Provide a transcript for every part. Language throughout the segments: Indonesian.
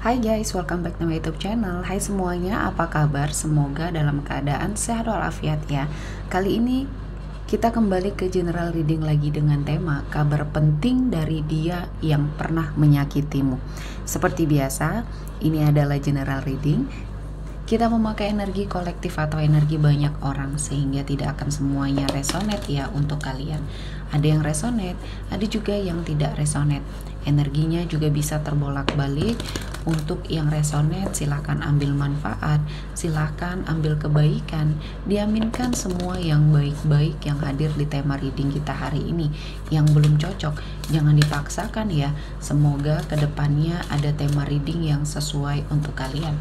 Hai guys, welcome back to my YouTube channel. Hai semuanya, apa kabar? Semoga dalam keadaan sehat walafiat ya. Kali ini kita kembali ke general reading lagi dengan tema kabar penting dari dia yang pernah menyakitimu. Seperti biasa, ini adalah general reading. Kita memakai energi kolektif atau energi banyak orang sehingga tidak akan semuanya resonate ya untuk kalian. Ada yang resonate, ada juga yang tidak resonate. Energinya juga bisa terbolak-balik. Untuk yang resonate silahkan ambil manfaat, silahkan ambil kebaikan. Diaminkan semua yang baik-baik yang hadir di tema reading kita hari ini. Yang belum cocok jangan dipaksakan ya. Semoga kedepannya ada tema reading yang sesuai untuk kalian.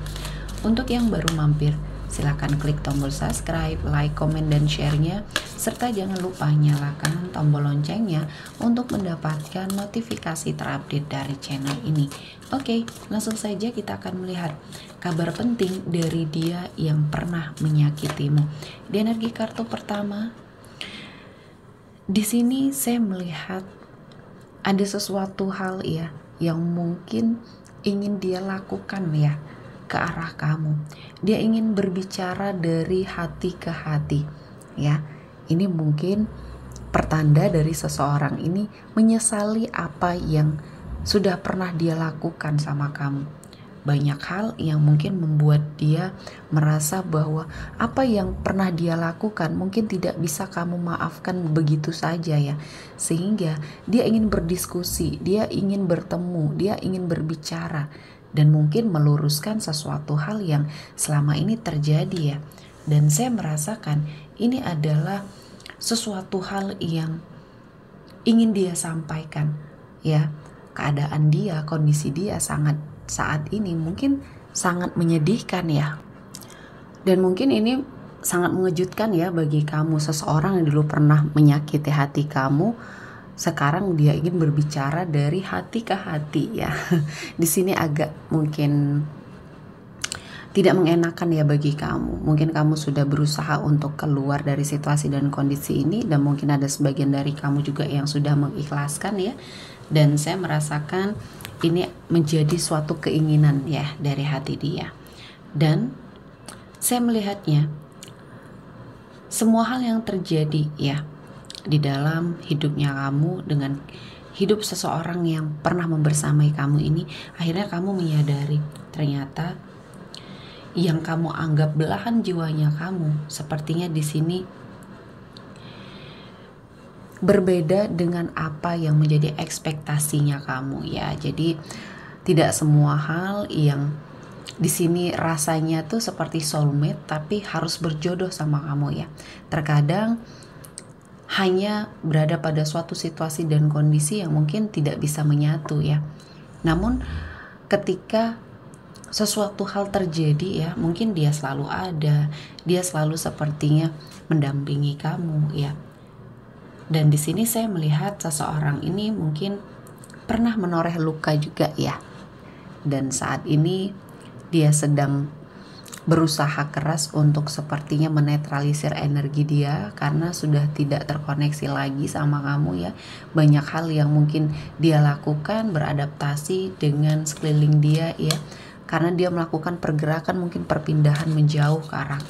Untuk yang baru mampir, silakan klik tombol subscribe, like, komen, dan share-nya, serta jangan lupa nyalakan tombol loncengnya untuk mendapatkan notifikasi terupdate dari channel ini. Oke, langsung saja kita akan melihat kabar penting dari dia yang pernah menyakitimu. Di energi kartu pertama, di sini saya melihat ada sesuatu hal ya yang mungkin ingin dia lakukan ya ke arah kamu. Dia ingin berbicara dari hati ke hati ya. Ini mungkin pertanda dari seseorang ini menyesali apa yang sudah pernah dia lakukan sama kamu. Banyak hal yang mungkin membuat dia merasa bahwa apa yang pernah dia lakukan mungkin tidak bisa kamu maafkan begitu saja ya. Sehingga dia ingin berdiskusi, dia ingin bertemu, dia ingin berbicara, dan mungkin meluruskan sesuatu hal yang selama ini terjadi ya. Dan saya merasakan ini adalah sesuatu hal yang ingin dia sampaikan ya. Keadaan dia, kondisi dia sangat saat ini mungkin sangat menyedihkan ya. Dan mungkin ini sangat mengejutkan ya bagi kamu. Seseorang yang dulu pernah menyakiti hati kamu, sekarang dia ingin berbicara dari hati ke hati ya. Di sini agak mungkin tidak mengenakan ya bagi kamu. Mungkin kamu sudah berusaha untuk keluar dari situasi dan kondisi ini, dan mungkin ada sebagian dari kamu juga yang sudah mengikhlaskan ya. Dan saya merasakan ini menjadi suatu keinginan ya dari hati dia. Dan saya melihatnya semua hal yang terjadi ya di dalam hidupnya kamu dengan hidup seseorang yang pernah membersamai kamu ini, akhirnya kamu menyadari ternyata yang kamu anggap belahan jiwanya kamu sepertinya di sini berbeda dengan apa yang menjadi ekspektasinya kamu ya. Jadi tidak semua hal yang di sini rasanya tuh seperti soulmate tapi harus berjodoh sama kamu ya. Terkadang hanya berada pada suatu situasi dan kondisi yang mungkin tidak bisa menyatu ya. Namun ketika sesuatu hal terjadi ya, mungkin dia selalu ada, dia selalu sepertinya mendampingi kamu ya. Dan di sini saya melihat seseorang ini mungkin pernah menoreh luka juga ya. Dan saat ini dia sedang berusaha keras untuk sepertinya menetralisir energi dia karena sudah tidak terkoneksi lagi sama kamu ya. Banyak hal yang mungkin dia lakukan beradaptasi dengan sekeliling dia ya, karena dia melakukan pergerakan mungkin perpindahan menjauh ke arah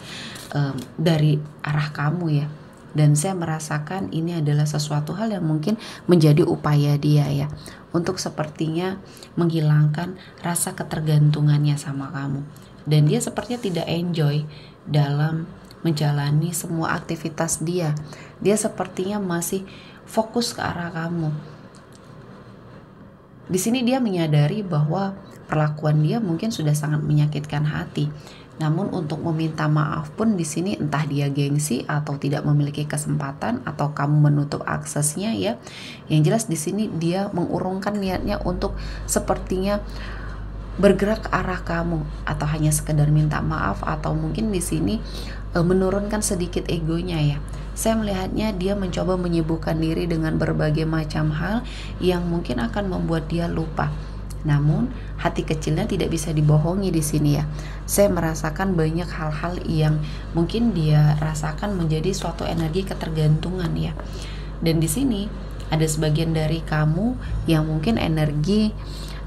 dari arah kamu ya. Dan saya merasakan ini adalah sesuatu hal yang mungkin menjadi upaya dia ya untuk sepertinya menghilangkan rasa ketergantungannya sama kamu. Dan dia sepertinya tidak enjoy dalam menjalani semua aktivitas dia. Dia sepertinya masih fokus ke arah kamu. Di sini dia menyadari bahwa perlakuan dia mungkin sudah sangat menyakitkan hati. Namun untuk meminta maaf pun di sini entah dia gengsi atau tidak memiliki kesempatan atau kamu menutup aksesnya ya. Yang jelas di sini dia mengurungkan niatnya untuk sepertinya bergerak ke arah kamu, atau hanya sekedar minta maaf, atau mungkin di sini menurunkan sedikit egonya ya. Saya melihatnya dia mencoba menyibukkan diri dengan berbagai macam hal yang mungkin akan membuat dia lupa. Namun hati kecilnya tidak bisa dibohongi di sini ya. Saya merasakan banyak hal-hal yang mungkin dia rasakan menjadi suatu energi ketergantungan ya. Dan di sini ada sebagian dari kamu yang mungkin energi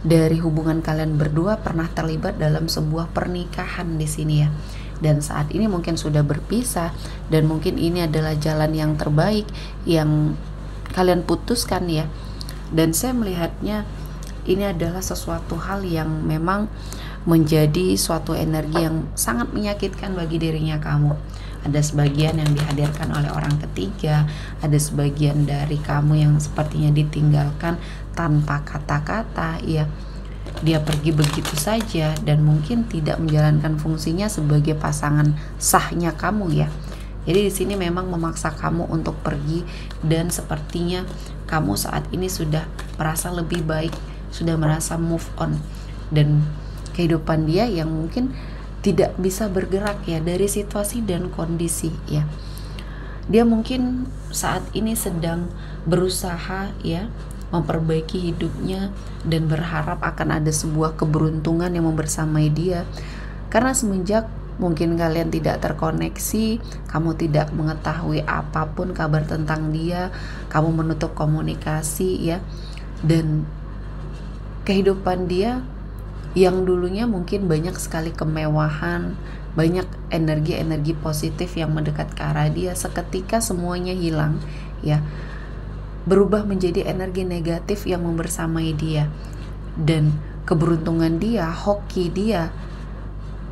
dari hubungan kalian berdua pernah terlibat dalam sebuah pernikahan di sini ya. Dan saat ini mungkin sudah berpisah, dan mungkin ini adalah jalan yang terbaik yang kalian putuskan ya. Dan saya melihatnya ini adalah sesuatu hal yang memang menjadi suatu energi yang sangat menyakitkan bagi dirinya kamu. Ada sebagian yang dihadirkan oleh orang ketiga, ada sebagian dari kamu yang sepertinya ditinggalkan tanpa kata-kata ya. Dia pergi begitu saja dan mungkin tidak menjalankan fungsinya sebagai pasangan sahnya kamu ya. Jadi di sini memang memaksa kamu untuk pergi, dan sepertinya kamu saat ini sudah merasa lebih baik, sudah merasa move on, dan kehidupan dia yang mungkin tidak bisa bergerak ya dari situasi dan kondisi ya. Dia mungkin saat ini sedang berusaha ya memperbaiki hidupnya dan berharap akan ada sebuah keberuntungan yang membersamai dia. Karena semenjak mungkin kalian tidak terkoneksi, kamu tidak mengetahui apapun kabar tentang dia, kamu menutup komunikasi ya, dan kehidupan dia yang dulunya mungkin banyak sekali kemewahan, banyak energi-energi positif yang mendekat ke arah dia, seketika semuanya hilang ya, berubah menjadi energi negatif yang membersamai dia. Dan keberuntungan dia, hoki dia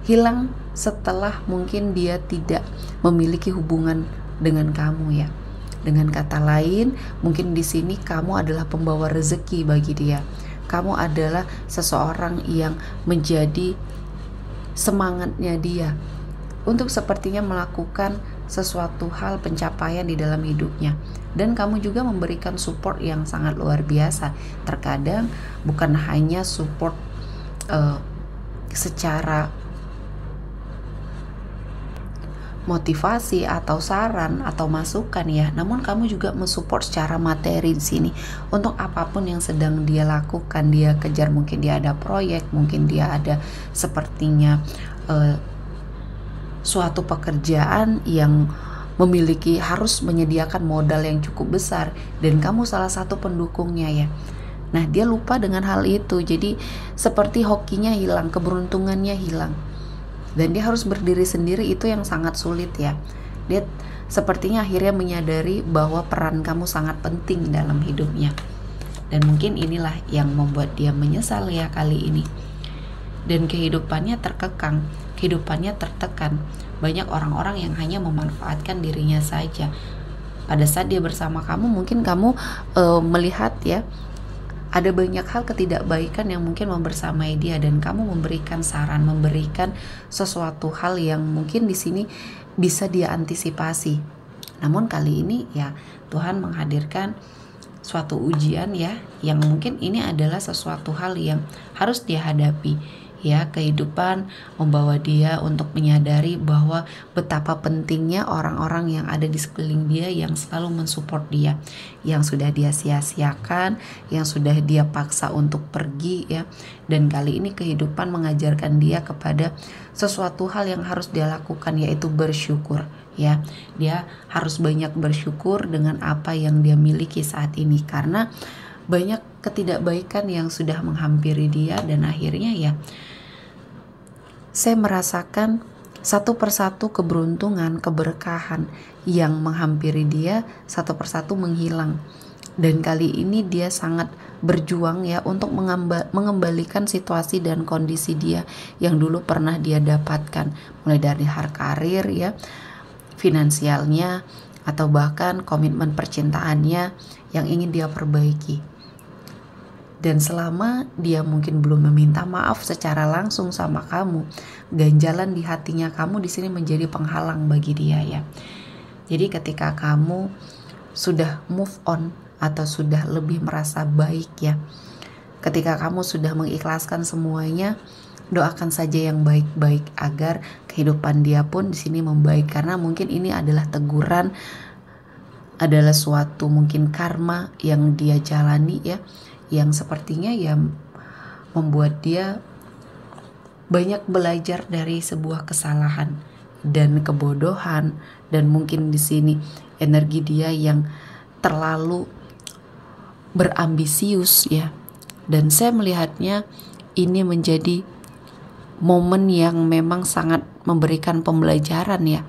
hilang setelah mungkin dia tidak memiliki hubungan dengan kamu ya. Dengan kata lain, mungkin di sini kamu adalah pembawa rezeki bagi dia. Kamu adalah seseorang yang menjadi semangatnya dia untuk sepertinya melakukan sesuatu hal pencapaian di dalam hidupnya. Dan kamu juga memberikan support yang sangat luar biasa. Terkadang bukan hanya support secara motivasi atau saran atau masukan ya, namun kamu juga mensupport secara materi di sini untuk apapun yang sedang dia lakukan, dia kejar. Mungkin dia ada proyek, mungkin dia ada sepertinya suatu pekerjaan yang memiliki harus menyediakan modal yang cukup besar, dan kamu salah satu pendukungnya ya. Nah, dia lupa dengan hal itu, jadi seperti hokinya hilang, keberuntungannya hilang, dan dia harus berdiri sendiri. Itu yang sangat sulit ya. Dia sepertinya akhirnya menyadari bahwa peran kamu sangat penting dalam hidupnya, dan mungkin inilah yang membuat dia menyesal ya kali ini. Dan kehidupannya terkekang, kehidupannya tertekan. Banyak orang-orang yang hanya memanfaatkan dirinya saja. Pada saat dia bersama kamu, mungkin kamu melihat ya, ada banyak hal ketidakbaikan yang mungkin membersamai dia, dan kamu memberikan saran, memberikan sesuatu hal yang mungkin di sini bisa dia antisipasi. Namun kali ini ya Tuhan menghadirkan suatu ujian ya, yang mungkin ini adalah sesuatu hal yang harus dia hadapi. Ya, kehidupan membawa dia untuk menyadari bahwa betapa pentingnya orang-orang yang ada di sekeliling dia, yang selalu mensupport dia, yang sudah dia sia-siakan, yang sudah dia paksa untuk pergi ya. Dan kali ini kehidupan mengajarkan dia kepada sesuatu hal yang harus dia lakukan, yaitu bersyukur ya. Dia harus banyak bersyukur dengan apa yang dia miliki saat ini, karena banyak ketidakbaikan yang sudah menghampiri dia. Dan akhirnya ya, saya merasakan satu persatu keberuntungan, keberkahan yang menghampiri dia satu persatu menghilang. Dan kali ini dia sangat berjuang ya untuk mengembalikan situasi dan kondisi dia yang dulu pernah dia dapatkan, mulai dari hal karir ya, finansialnya, atau bahkan komitmen percintaannya yang ingin dia perbaiki. Dan selama dia mungkin belum meminta maaf secara langsung sama kamu, ganjalan di hatinya kamu di sini menjadi penghalang bagi dia ya. Jadi ketika kamu sudah move on atau sudah lebih merasa baik ya, ketika kamu sudah mengikhlaskan semuanya, doakan saja yang baik-baik agar kehidupan dia pun di sini membaik, karena mungkin ini adalah teguran, adalah suatu mungkin karma yang dia jalani ya, yang sepertinya ya membuat dia banyak belajar dari sebuah kesalahan dan kebodohan. Dan mungkin di sini energi dia yang terlalu berambisius ya, Dan saya melihatnya ini menjadi momen yang memang sangat memberikan pembelajaran ya.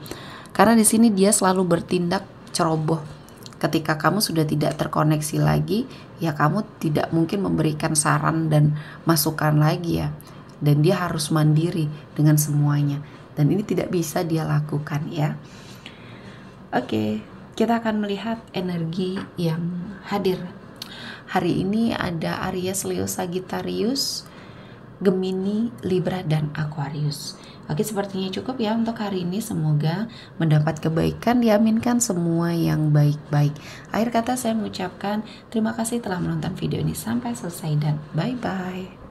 Karena di sini dia selalu bertindak ceroboh. Ketika kamu sudah tidak terkoneksi lagi, ya kamu tidak mungkin memberikan saran dan masukan lagi ya. Dan dia harus mandiri dengan semuanya. Dan ini tidak bisa dia lakukan ya. Oke, kita akan melihat energi yang hadir. Hari ini ada Aries, Leo, Sagittarius, Gemini, Libra, dan Aquarius. Oke, sepertinya cukup ya untuk hari ini. Semoga mendapat kebaikan, diaminkan semua yang baik-baik. Akhir kata saya mengucapkan terima kasih telah menonton video ini sampai selesai dan bye-bye.